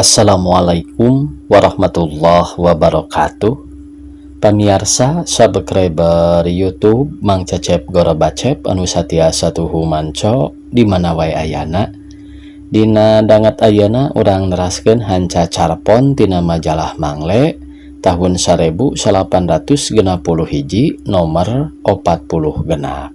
Assalamualaikum warahmatullahi wabarakatuh. Pamirsa subscriber YouTube Mang Cecep Gorobacep anu satiasa tuhu manco di mana wae ayana. Dina dangat ayana urang neraskeun hanca carpon tina majalah Mangle tahun 1860 hiji nomor 40 genap.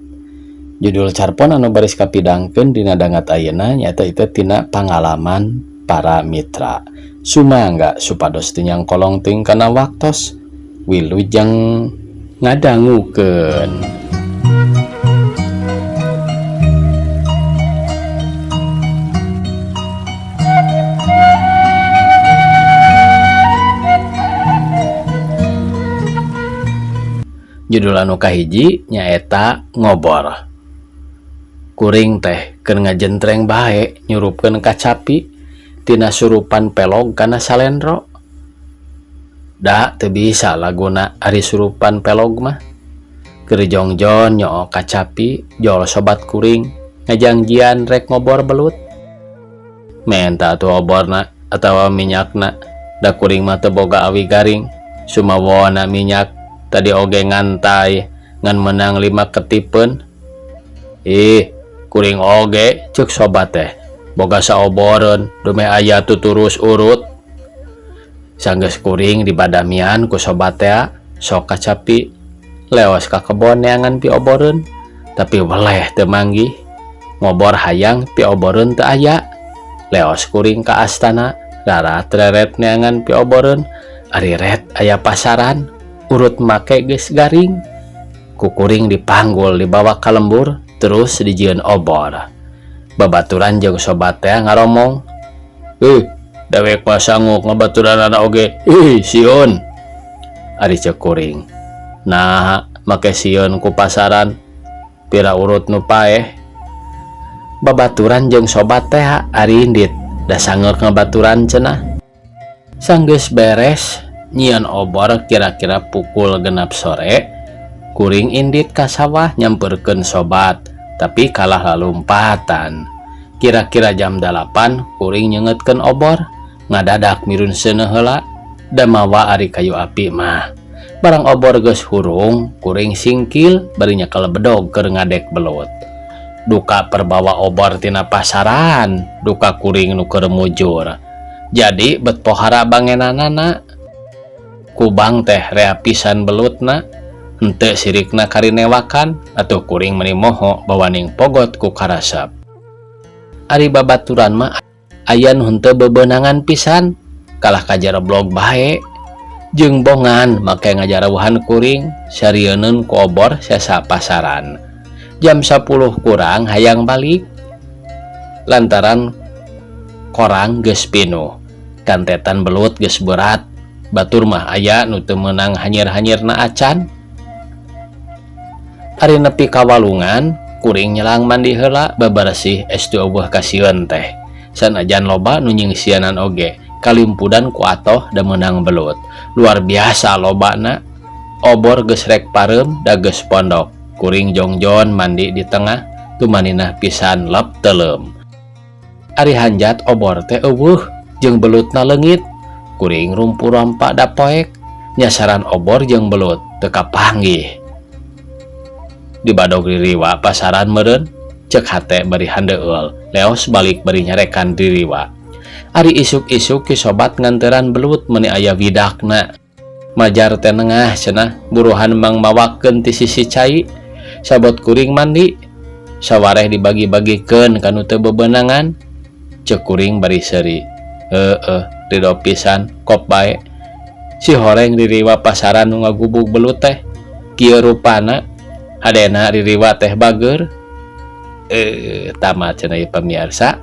Judul carpon anu baris kapidangkeun dina dangat ayana nyaeta itu tina pangalaman para mitra. Sumangga supados tinyang kolong ting kana waktos wilujeng ngadangukeun. Judul anu kahiji nyaeta ngobor. Kuring teh keur ngajentreng bae nyurupkeun kacapi tina surupan pelog kana salendro. Da teu bisa laguna ari surupan pelog mah. Keur jongjon nyoo kacapi jol sobat kuring ngajangjian rek ngobor belut. Menta atuh oborna atawa minyakna. Da kuring mah teu boga awi garing. Sumawana minyak tadi oge ngantai ngan menang 5 ketipeun. Kuring oge ceuk sobat teh boga saoboreun dume aya tuturus urut. Sanggeus kuring dibadamian ku sobat teh sok kacapi leos ka kebon neangan pi oboreun tapi weleh teu manggih. Ngobor hayang pi oboreun teu aya. Leos kuring ka astana rarat reret neangan pi oboreun ari ret aya pasaran urut make geus garing. Ku kuring dipanggul dibawa ka lembur terus dijieun obor. Babaturan jeung sobat teh ngaromong, dewek mah sanggup ngabaturan anak oge. Sieun. Ari ceuk kuring. Nah, make sieun ku pasaran pira urut nu paeh. Babaturan jeung sobat teh ari indit da sangeur ngabaturan cenah. Sanggeus beres nyieun obor kira-kira pukul 6 sore. Kuring indit ka sawah nyamperkeun sobat, tapi kalah lalumpatan. Kira-kira jam 8 kuring nyengetkeun obor, ngadadak mirun seuneu heula da mawa ari kayu api mah. Barang obor geus hurung, kuring singkil bari nyekel bedog keur ngadek belut. Duka perbawa obor tina pasaran, duka kuring nu keur mujur. Jadi bet pohara bangenanana. Kubang teh rea pisan belutna. Henteu sirikna karinewakan atuh kuring meuni moho bawaning pogot ku karasep. Ari babaturan mah aya nu henteu bebeunangan pisan kalah kajareblog bae jeung bongan make ngajarawuhan kuring sarieunun ku obor sasa pasaran. Jam 10 kurang hayang balik lantaran korang geus pinuh. Kantetan belut geus berat. Batur mah aya nu teu meunang hanyir-hanyirna acan. Ari nepi ka walungan, kuring nyelang mandi heula babaresih estu eueuh ka sieun teh. Sanajan loba nu nyingsianan oge, kalimpudan ku atoh da meunang belut. Luar biasa lobana. Obor geus rek pareum da geus pondok. Kuring jongjon mandi di tengah, tumaninah pisan lep teuleum. Ari hanjat obor teh eueuh jeung belutna leungit. Kuring rumpu-rampa da poek, nyasaran obor jeung belut teu kapanggih. Di badog ririwa pasaran meureun ceuk hate bari handeueul leos balik bari nyarekan ririwa. Ari isuk-isuk ki sobat nganteuran belut meuni aya widakna. Majar teh nengah cenah buruhan mang mawakeun ti sisi cai. Sabot kuring mandi sawareh dibagi-bagikeun ka nu teu bebeunangan. Ceuk kuring bari seuri. Ridho pisan kop bae. Si horeng ririwa pasaran nu ngagubug belut teh kieu rupana. Hadena ririwa teh bager. Tamat cenah ieu pamirsa.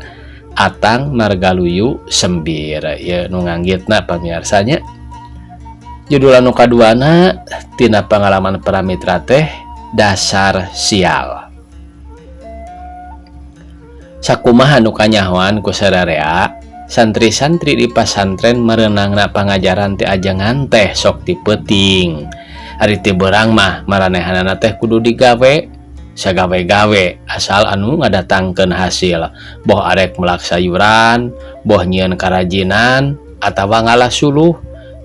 Atang margaluyu sembir ya nu nganggitna pamirsanya. Judul anu kaduana tina pangalaman para mitra teh dasar sial. Sakumaha nu kanyahoan ku sadarea santri-santri di pasantren merenangna pangajaran teh ajangan teh sok tipeuting. Ari teu beurang mah maranehanana teh kudu digawe sagawe-gawe asal anu ngadatangkeun hasil, boh arek melak sayuran, boh nyieun karajinan, atawa ngalah suluh,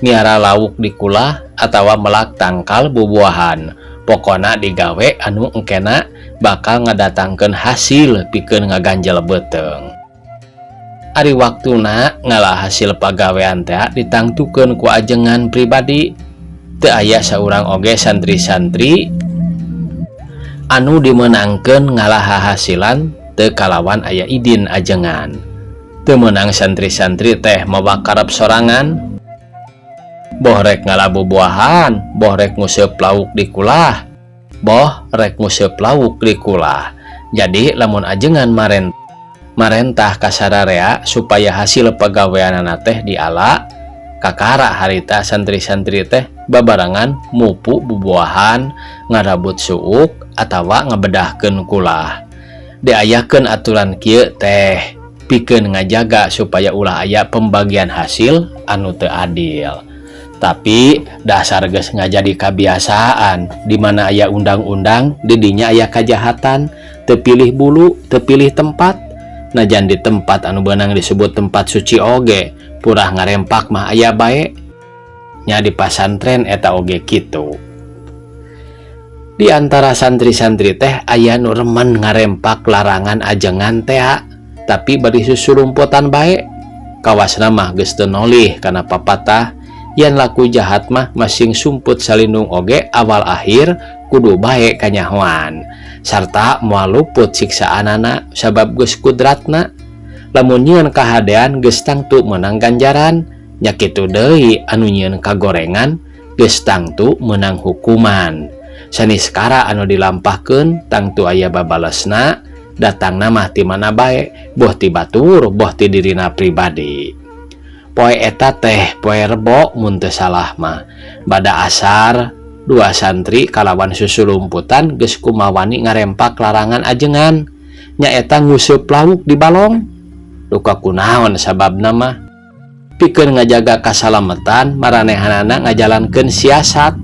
miara lauk dikulah, atawa melak tangkal bubuahan. Pokona digawe anu engkena bakal ngadatangkeun hasil pikeun ngaganjel beuteng. Ari waktuna ngalah hasil pagawean teh ditangtukeun ku ajengan pribadi. Teu aya saurang oge santri-santri anu dimenangkeun ngalah hasilan teu kalawan aya idin ajengan. Teu meunang santri-santri teh mawa karep sorangan, boh rek ngalah bubuahan, boh rek nguseup lauk dikulah, boh rek nguseup lauk dikulah. Jadi lamun ajengan marentah kasararea supaya hasil pagaweanana teh diala, kakara harita santri-santri teh babarangan mupu bubuahan, ngarabut suuk, atawa ngabedahkeun kulah. Diayakeun aturan kieu teh pikeun ngajaga supaya ulah aya pembagian hasil anu teu adil. Tapi dasar geus ngajadi kebiasaan di mana aya undang-undang didinya aya kajahatan, teu pilih bulu, teu pilih tempat. Najan di tempat anu beunang disebut tempat suci oge purah ngarempak mah aya bae. Nya di pasantren eta oge kitu. Di antara santri-santri teh aya nu remen ngarempak larangan ajengan teh, tapi bari susurumputan bae. Kawasna mah geus teu nolih kana papatah, yen laku jahat mah masing sumput salindung oge awal akhir kudu bae kanyahoan, sarta moal luput siksaanana sabab geus kudratna. Lamun nyieun kahadean geus tangtu meunang ganjaran, nya kitu deui anu nyieun kagorengan geus tangtu meunang hukuman. Saniskara anu dilampahkeun tangtu aya babalesna, datangna mah ti mana bae, boh ti batur, boh ti dirina pribadi. Poe eta teh poe Rebo mun teu salah mah. Bada asar dua santri kalawan susulumputan geus kumawani ngarempak larangan ajengan, nyaeta nguseup lauk di balong. Duka kunaon sababna mah? Pikeun ngajaga kasalametan maranehanana ngajalankeun siasat.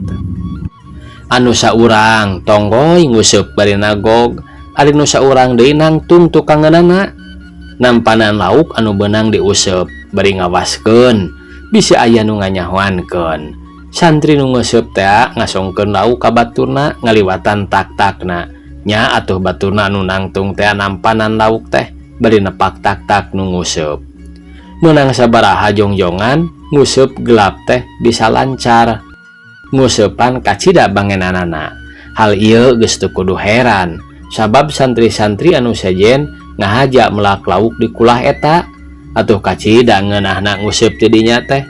Anu saurang tonggoy nguseup bari nagog, ari nu saurang deui nangtung tukangeunana. Nampanan lauk anu beunang diuseup bari ngawaskeun, bisa aya nu nganyahoankeun. Santri nu ngeusseup teh ngasongkeun lauk ka baturna ngaliwatan tak-takna. Nya atuh baturna anu nangtung teh nampanan lauk teh bari nepak tak-tak nu nguseup. Meunang sabaraha jongjongan nguseup gelap teh bisa lancar. Nguseupan kacida bangenanana. Hal ieu geus teu kudu heran, sabab santri-santri anu sejen ngahaja melak lauk dikulah eta. Atuh kacida ngeunahna nguseup ti dinya teh.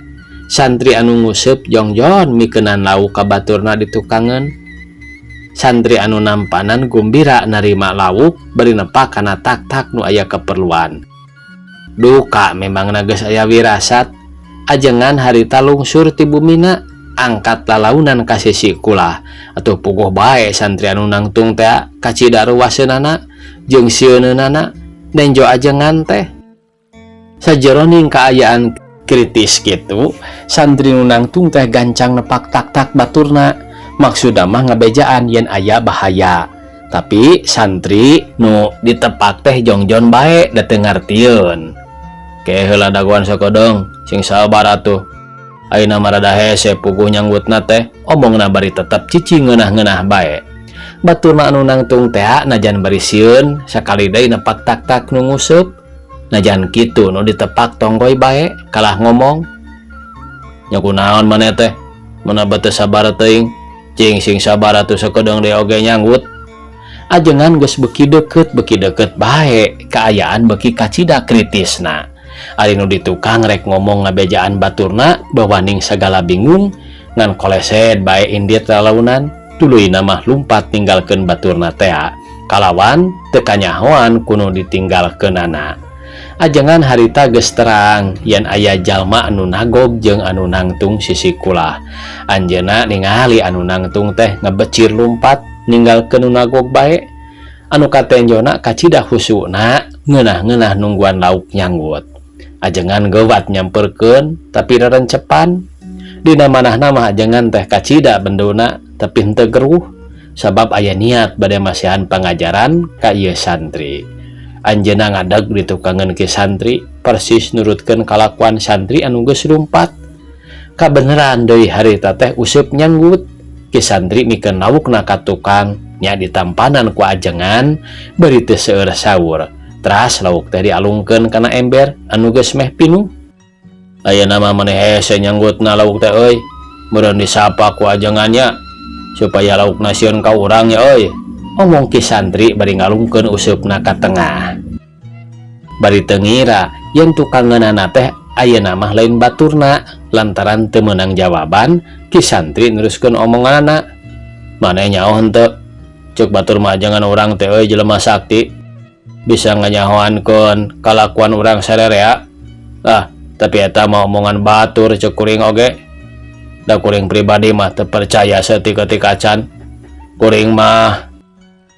Santri anu nguseup jongjon mikeunaan lauk ka baturna ditukangeun. Santri anu nampanan gumbira narima lauk bari nepak kana tak-tak nu aya keperluan. Duka memangna geus aya wirasat, ajengan harita lungsur ti bumina, angkat lalaunan ka sisi kulah. Atuh puguh bae santri anu nangtung teh kacida ruwaseunana jeung sieuneunnana denjo ajengan teh. Sajeroning kaayaan kritis gitu, santri nu nangtung teh gancang nepak tak-tak baturna, maksudna mah ngabejaan yen aya bahaya. Tapi santri nu ditepak teh jongjon bae da teu ngartieun. Ke heula dagoan sakodong sing sabar atuh. Ayeuna marada hese puguh nyanggutna teh, omongna bari tetep cici ngeunah-ngeunah bae. Baturna anu nangtung teh najan bari sieun sakali deui nepak tak-tak nu nguseup. Najan kitu nu ditepak tonggoy bae kalah ngomong. Nya kunaon maneh teh? Mun abah teu sabar teuing, cing sing sabar atuh sakodong deui oge nyanggut. Ajengan geus beuki deukeut bae, kaayaan beuki kacida kritisna. Ari nu ditukang rek ngomong ngabejaan baturna bawaning sagala bingung ngan kolesed bae indit lalaunan, tuluina mah lumpat ninggalkeun baturna teh kalawan teu kanyahoan kuno ditinggalkeunana. Ajengan harita geus terang yen aya jalma anu nagog jeung anu nangtung sisi kulah. Anjeunna ningali anu nangtung teh ngebecir lumpat ninggalkeun nu nagog bae. Anu katenjona kacida husuna ngeunah-ngeunah nungguan lauk nyanggut. Ajengan geuwat nyamperkeun tapi rerencepan. Dina manahna mah ajengan teh kacida benduna tapi henteu geruh. sabab aya niat bade masihan pangajaran ka ieu santri. Anjeunna ngadeg ditukangeun ki santri persis nurutkeun kalakuan santri anu geus rumpat. Kabeneran deui harita teh useup nyanggut ki santri mikeun lawukna ka tukang nya ditampanan ku ajengan bari teu seueur saur. Teras lawuk teh dialungkeun kana ember anu geus meh pinuh. Ayeuna mah maneh hese nyanggutna lawuk teh euy. Meureun disapa ku ajengannya supaya laukna sieun ka urang nya euy. Omong ki santri bari ngalungkeun useupna ka tengah. Bari teu ngira yen tukangeunana teh ayeuna mah lain baturna, lantaran teu meunang jawaban ki santri neruskeun omonganna. Maneh nyaho henteu? Ceuk batur mah ajengan urang teh euy jelema sakti. Bisa nganyahoankeun kalakuan urang sarerea. Tapi eta mah omongan batur ceuk kuring oge. Da kuring pribadi mah teu percaya saeutik-eutik acan. Kuring mah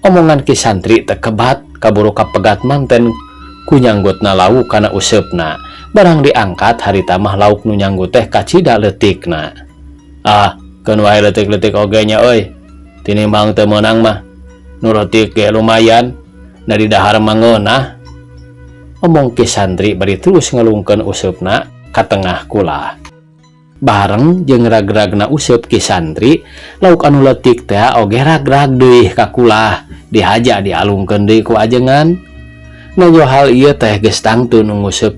omongan ki santri teu kebat kaburu kapegat manten ku nyanggutna lauk kana useupna. Barang diangkat harita mah lauk nu nyanggut teh kacida leutikna. Keun wae leutik-leutik oge nya euy. Tinimbang teu meunang mah nu leutik ge lumayan, da di dahar mah ngeunah. Omong ki santri bari terus ngalungkeun useupna ka tengah kula. Bareng jeung ragragna useup ki santri, lauk anu leutik teh oge ragrag deui ka kula. Dihaja dialungkeun deui ku ajengan. Ngajo hal ieu teh geus tangtu nu nguseup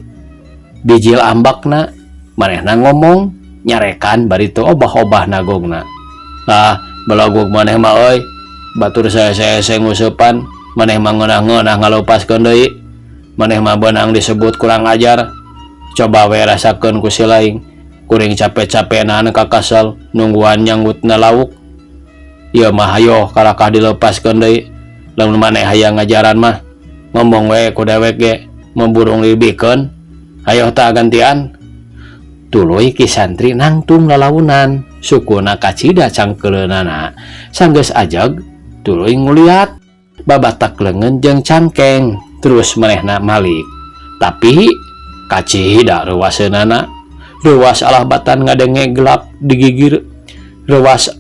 bijil ambakna, manehna ngomong nyarekan bari teu obah-obah nagongna. Balagog maneh mah euy. Batur saya nguseupan, maneh mah ngeunah-ngeunah ngalupaskeun deui. Maneh mah beunang disebut kurang ajar. Coba we rasakeun ku si laing. Kuring capek-capenan kakasal nungguan nyanggutna lauk. Ieu mah hayo kalakah dilepaskeun deui. Lamun maneh hayang ngajaran mah ngomong we ku dewek ge, memburung libikeun. Hayo tah gantian. Tuluy ki santri nangtung lalaunan, sukuna kacida cangkeuleunana. Sanggeus ajeg tuluy nguliat babatak leungeun jeung cangkeng, terus manehna malik. Tapi kacida reuwaseunana. Reuwas alah batan ngadenge gelap digigir. Reuwas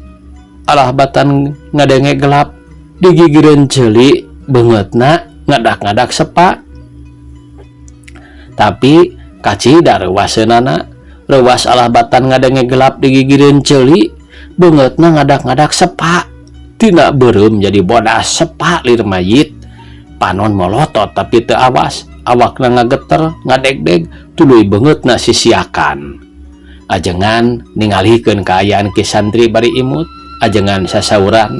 alah batan ngadenge gelap digigireun ceuli beungeutna ngadak-ngadak sepa. Tapi kacida reuwaseunana. Reuwas alah batan ngadenge gelap digigireun ceuli beungeutna ngadak-ngadak sepa. Tina beureum jadi bodas sepa lir mayit. Panon molotot tapi teu awas. Awakna ngageter, ngadegdeg, tuluy beungeutna sisiakan. Ajengan ningalikeun kaayaan ki santri bari imut. Ajengan sasauran,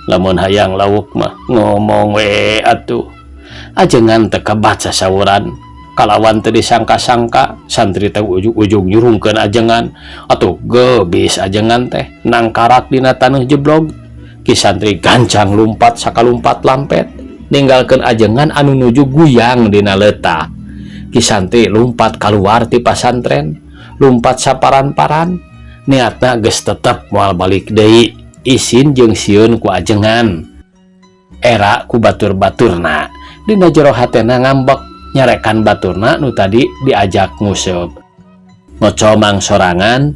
lamun hayang lauk mah ngomong we atuh. Ajengan teu kebat sasauran, kalawan teu disangka-sangka santri teh ujug-ujug nyurungkeun ajengan. Atuh geubis ajengan teh nangkarak dina taneuh jeblog. Ki santri gancang lumpat sakalumpat lampet, ninggalkeun ajengan anu nuju guyang dina leutah. Ki santri lumpat kaluar ti pasantren, lumpat saparan-paran, niatna geus tetep moal balik deui, isin jeung sieun ku ajengan. Era ku batur-baturna, dina jero hatena ngambek nyarekan baturna nu tadi diajak nguseup. Ngocomang sorangan,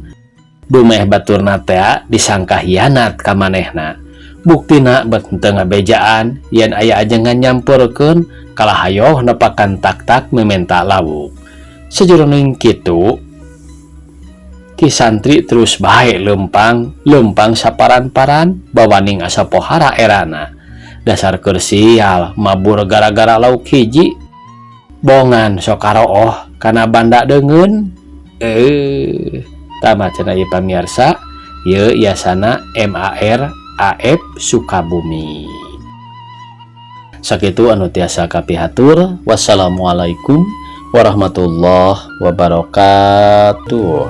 dumeh baturna teh disangka hianat ka manehna. Buktina benteu ngabejaan yen aya ajengan nyampeurkeun kalahayoh nepakan tak-tak mementa lawuk. Sajroning kitu ki santri terus bae lempang saparan-paran bawaning asa pohara erana. Dasar keur sial mabur gara-gara lauk hiji. Bongan sok karooh kana banda deungeun. Tamat cenah ieu pamirsa, ieu yasana MAR AF Sukabumi. Sakitu anu tiasa kapihatur. Wassalamualaikum warahmatullahi wabarakatuh.